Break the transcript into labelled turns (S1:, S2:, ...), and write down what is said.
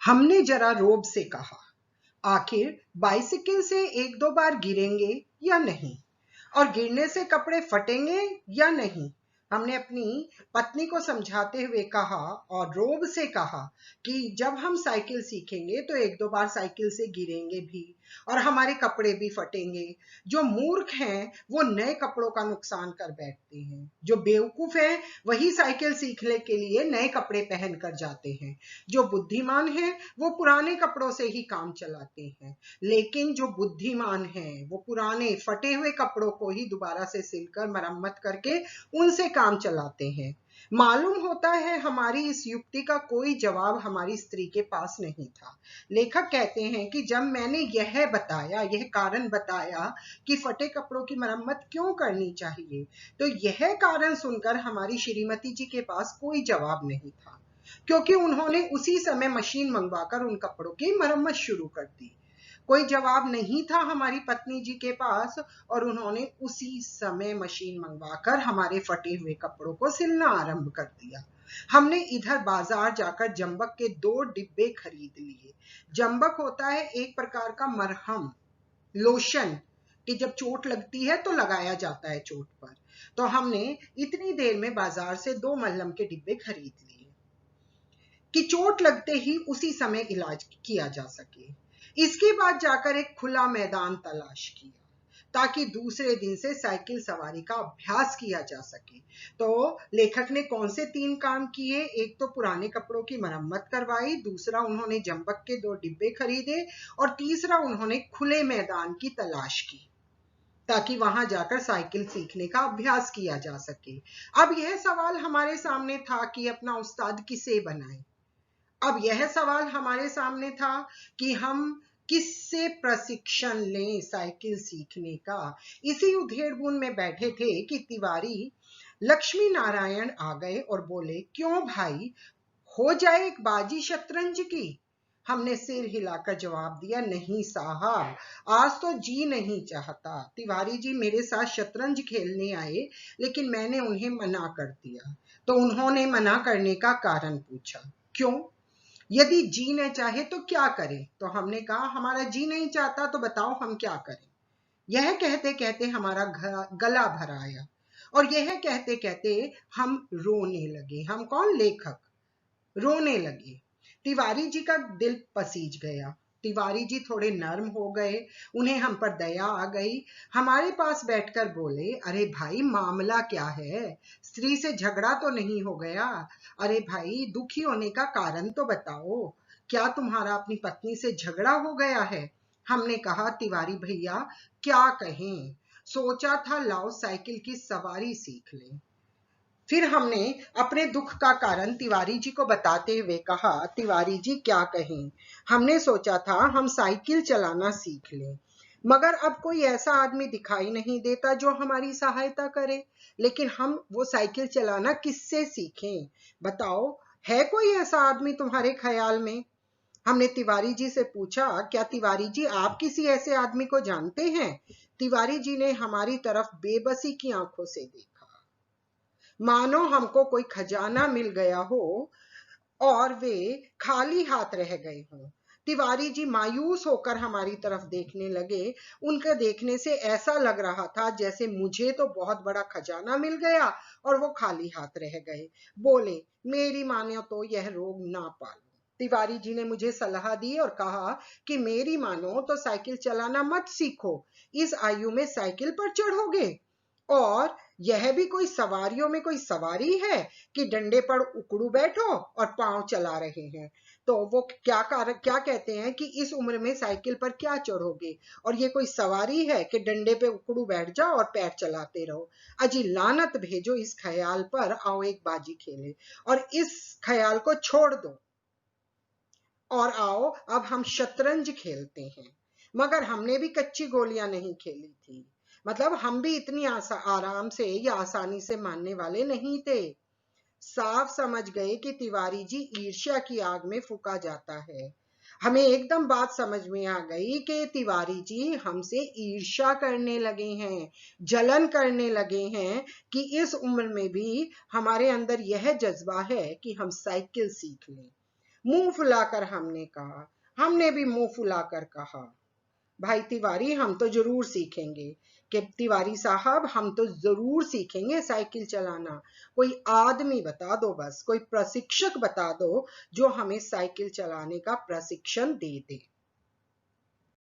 S1: हमने जरा रोब से कहा, आखिर बाइसिकल से एक दो बार गिरेंगे या नहीं, और गिरने से कपड़े फटेंगे या नहीं। हमने अपनी पत्नी को समझाते हुए कहा और रोब से कहा कि जब हम साइकिल सीखेंगे तो एक दो बार साइकिल से गिरेंगे भी और हमारे कपड़े भी फटेंगे। जो मूर्ख हैं वो नए कपड़ों का नुकसान कर बैठते हैं, जो बेवकूफ हैं वही साइकिल सीखने के लिए नए कपड़े पहन कर जाते हैं, जो बुद्धिमान हैं वो पुराने कपड़ों से ही काम चलाते हैं। लेकिन जो बुद्धिमान हैं वो पुराने फटे हुए कपड़ों को ही दोबारा से सिलकर मरम्मत करके उनसे काम चलाते हैं। मालूम होता है हमारी इस युक्ति का कोई जवाब हमारी स्त्री के पास नहीं था। लेखक कहते हैं कि जब मैंने यह कारण बताया कि फटे कपड़ों की मरम्मत क्यों करनी चाहिए, तो यह कारण सुनकर हमारी श्रीमती जी के पास कोई जवाब नहीं था, क्योंकि उन्होंने उसी समय मशीन मंगवाकर उन कपड़ों की मरम्मत शुरू कर दी। कोई जवाब नहीं था हमारी पत्नी जी के पास और उन्होंने उसी समय मशीन मंगवाकर हमारे फटे हुए कपड़ों को सिलना आरंभ कर दिया। हमने इधर बाजार जाकर जंबक के 2 डिब्बे खरीद लिए। जंबक होता है एक प्रकार का मरहम, लोशन, कि जब चोट लगती है तो लगाया जाता है चोट पर। तो हमने इतनी देर में बाजार से 2 मलहम के डिब्बे खरीद लिए कि चोट लगते ही उसी समय इलाज किया जा सके। इसके बाद जाकर एक खुला मैदान तलाश किया ताकि दूसरे दिन से साइकिल सवारी का अभ्यास किया जा सके। तो लेखक ने कौन से 3 काम किए? एक तो पुराने कपड़ों की मरम्मत करवाई, दूसरा उन्होंने जंबक के 2 डिब्बे खरीदे और तीसरा उन्होंने खुले मैदान की तलाश की ताकि वहां जाकर साइकिल सीखने का अभ्यास किया जा सके। अब यह सवाल हमारे सामने था कि अपना उस्ताद किसे बनाएं। अब यह सवाल हमारे सामने था कि हम किससे प्रशिक्षण लें साइकिल सीखने का। इसी उधेड़बुन में बैठे थे कि तिवारी लक्ष्मी नारायण आ गए और बोले, क्यों भाई, हो जाए एक बाजी शतरंज की। हमने सिर हिलाकर जवाब दिया, नहीं साहब, आज तो जी नहीं चाहता। तिवारी जी मेरे साथ शतरंज खेलने आए, लेकिन मैंने उन्हें मना कर दिया। तो उन्होंने मना करने का कारण पूछा, क्यों? यदि जी न चाहे तो क्या करें? तो हमने कहा, हमारा जी नहीं चाहता तो बताओ हम क्या करें। यह कहते कहते हमारा गला भर आया और यह कहते कहते हम रोने लगे। हम कौन? लेखक। रोने लगे। तिवारी जी का दिल पसीज गया। तिवारी जी थोड़े नर्म हो गए, उन्हें हम पर दया आ गई। हमारे पास बैठकर बोले, अरे भाई मामला क्या है? स्त्री से झगड़ा तो नहीं हो गया? अरे भाई दुखी होने का कारण तो बताओ, क्या तुम्हारा अपनी पत्नी से झगड़ा हो गया है? हमने कहा, तिवारी भैया क्या कहें, सोचा था लाओ साइकिल की सवारी सीख लें। फिर हमने अपने दुख का कारण तिवारी जी को बताते हुए कहा, तिवारी जी क्या कहें, हमने सोचा था हम साइकिल चलाना सीख लें, मगर अब कोई ऐसा आदमी दिखाई नहीं देता जो हमारी सहायता करे। लेकिन हम वो साइकिल चलाना किससे सीखें? बताओ, है कोई ऐसा आदमी तुम्हारे ख्याल में? हमने तिवारी जी से पूछा, क्या तिवारी जी आप किसी ऐसे आदमी को जानते हैं? तिवारी जी ने हमारी तरफ बेबसी की आंखों से देखा, मानो हमको कोई खजाना मिल गया हो और वे खाली हाथ रह गए हों। तिवारी जी मायूस होकर हमारी तरफ देखने लगे। उनके देखने से ऐसा लग रहा था जैसे मुझे तो बहुत बड़ा खजाना मिल गया और वो खाली हाथ रह गए। बोले, मेरी मानो तो यह रोग ना पालो। तिवारी जी ने मुझे सलाह दी और कहा कि मेरी मानो तो साइकिल चलाना मत सीखो, इस आयु में साइकिल पर चढ़ोगे, और यह भी कोई सवारियों में कोई सवारी है कि डंडे पर उकड़ू बैठो और पांव चला रहे हैं। तो वो क्या कहते हैं कि इस उम्र में साइकिल पर क्या चढ़ोगे, और ये कोई सवारी है कि डंडे पे उकड़ू बैठ जाओ और पैर चलाते रहो। अजी लानत भेजो इस ख्याल पर, आओ एक बाजी खेले और इस ख्याल को छोड़ दो और आओ अब हम शतरंज खेलते हैं। मगर हमने भी कच्ची गोलियां नहीं खेली थी, मतलब हम भी इतनी आराम से या आसानी से मानने वाले नहीं थे। साफ समझ गए कि तिवारी जी ईर्ष्या की आग में फूंका जाता है। हमें एकदम बात समझ में आ गई कि तिवारी जी हमसे ईर्ष्या करने लगे हैं, जलन करने लगे हैं कि इस उम्र में भी हमारे अंदर यह जज्बा है कि हम साइकिल सीख लें। मुंह फुलाकर हमने कहा। हमने भी मुंह फुलाकर कहा। भाई तिवारी, हम तो जरूर सीखेंगे। कि तिवारी साहब, हम तो जरूर सीखेंगे साइकिल चलाना। कोई आदमी बता दो, बस कोई प्रशिक्षक बता दो जो हमें साइकिल चलाने का प्रशिक्षण दे दे।